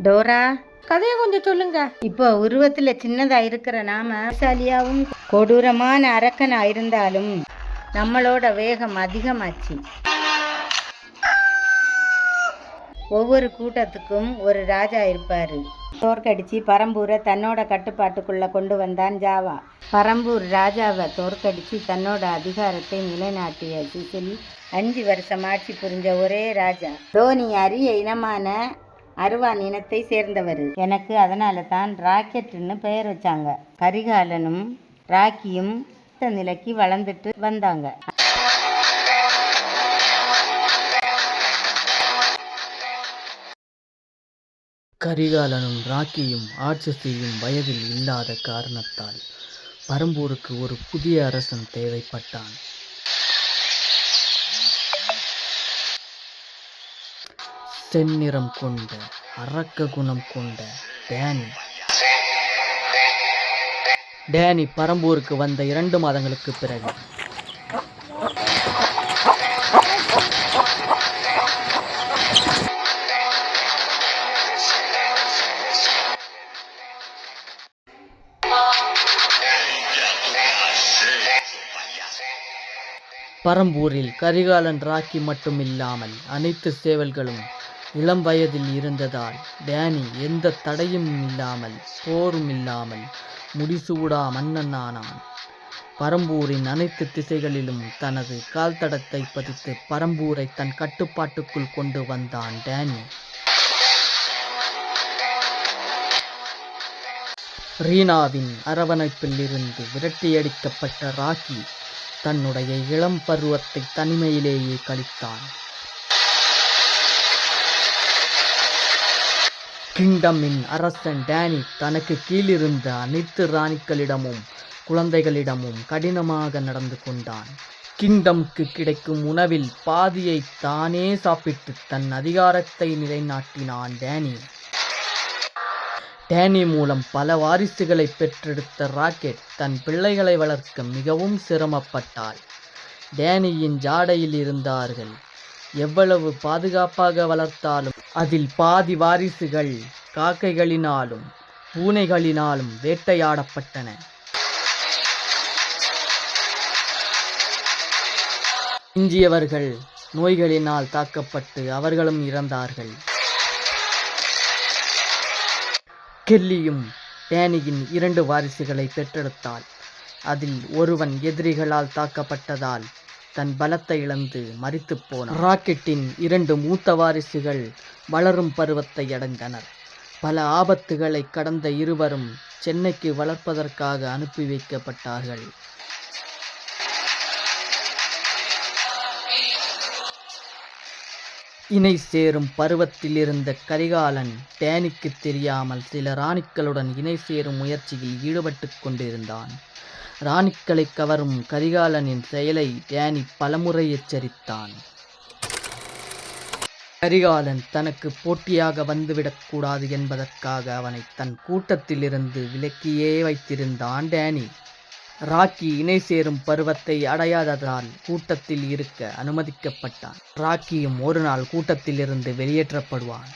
Dora, கதையை கொஞ்சம் சொல்லுங்க. இப்போ உருவத்துல சின்னதா இருக்கிற நாம சாலியாவும் கொடூரமான அரக்கனா இருந்தாலும் நம்மளோட வேகம் அதிகமாச்சு. ஒவ்வொரு கூட்டத்துக்கும் ஒரு ராஜா இருப்பாரு. தோற்கடிச்சு பரம்பூரை தன்னோட கட்டுப்பாட்டுக்குள்ள கொண்டு வந்தான் ஜாவா. பரம்பூர் ராஜாவை தோற்கடிச்சு தன்னோட அதிகாரத்தை நிலைநாட்டிய சிசிலி 5 வருஷம் ஆட்சி புரிஞ்ச ஒரே ராஜா. தோனி அரிய இனமான அருவான் இனத்தை சேர்ந்தவர். எனக்கு அதனால தான் ராக்கெட்டுன்னு பெயர் வச்சாங்க. கரிகாலனும் ராக்கியும் நிலைக்கு வளர்ந்துட்டு வந்தாங்க. கரிகாலனும் ராக்கியும் ஆட்சி செய்யும் வயதில் இல்லாத காரணத்தால் பரம்பூருக்கு ஒரு புதிய அரசன் தேவைப்பட்டான். செந்நிறம் கொண்ட அரக்க குணம் கொண்ட டேனி பரம்பூருக்கு வந்த 2 மாதங்களுக்கு பிறகு பரம்பூரில் கரிகாலன் ராக்கி மட்டுமில்லாமல் அனைத்து சேவல்களும் இளம் வயதில் இருந்ததால் டேனி எந்த தடையும் இல்லாமல் போரும் இல்லாமல் முடிசூடா மன்னன் ஆனான். பரம்பூரின் அனைத்து திசைகளிலும் தனது கால் தடத்தை பதித்து பரம்பூரை தன் கட்டுப்பாட்டுக்குள் கொண்டு வந்தான் டேனி. ரீனாவின் அரவணைப்பில் இருந்து விரட்டியடிக்கப்பட்ட ராக்கி தன்னுடைய இளம் பருவத்தை தனிமையிலேயே கழித்தான். கிங்டமின் அரசன் டேனி தனக்கு கீழிருந்த அனைத்து ராணிகளிடமும் குழந்தைகளிடமும் கடினமாக நடந்து கொண்டான். கிங்டம்க்கு கிடைக்கும் உணவில் பாதியை தானே சாப்பிட்டு தன் அதிகாரத்தை நிலைநாட்டினான் டேனி. டேனி மூலம் பல வாரிசுகளை பெற்றெடுத்த ராக்கெட் தன் பிள்ளைகளை வளர்க்க மிகவும் சிரமப்பட்டாள். டேனியின் ஜாடையில் இருந்தார்கள். எவ்வளவு பாதுகாப்பாக வளர்த்தாலும் அதில் பாதி வாரிசுகள் காக்கைகளினாலும் பூனைகளினாலும் வேட்டையாடப்பட்டன. எஞ்சியவர்கள் நோய்களினால் தாக்கப்பட்டு அவர்களும் இறந்தார்கள். கெல்லியும் டேனியின் 2 வாரிசுகளை பெற்றெடுத்தாள். அதில் ஒருவன் எதிரிகளால் தாக்கப்பட்டதால் தன் பலத்தை இழந்து மரித்து போனான். ராக்கெட்டின் 2 மூத்த வாரிசுகள் வளரும் பருவத்தை அடைந்தனர். பல ஆபத்துகளை கடந்த இருவரும் சென்னைக்கு வளர்ப்பதற்காக அனுப்பி வைக்கப்பட்டார்கள். இணை சேரும் பருவத்தில் இருந்த கரிகாலன் டேனிக்கு தெரியாமல் சில ராணிக்களுடன் இணை சேரும் முயற்சியில் ஈடுபட்டு கொண்டிருந்தான். ராணிக்களை கவரும் கரிகாலனின் செயலை டேனி பலமுறை எச்சரித்தான். கரிகாலன் தனக்கு போட்டியாக வந்துவிடக்கூடாது என்பதற்காக அவனை தன் கூட்டத்திலிருந்து விலக்கியே வைத்திருந்தான் டேனி. ராக்கி இணை சேரும் பருவத்தை அடையாததால் கூட்டத்தில் இருக்க அனுமதிக்கப்பட்டான். ராக்கியும் ஒரு நாள் கூட்டத்திலிருந்து வெளியேற்றப்படுவான்.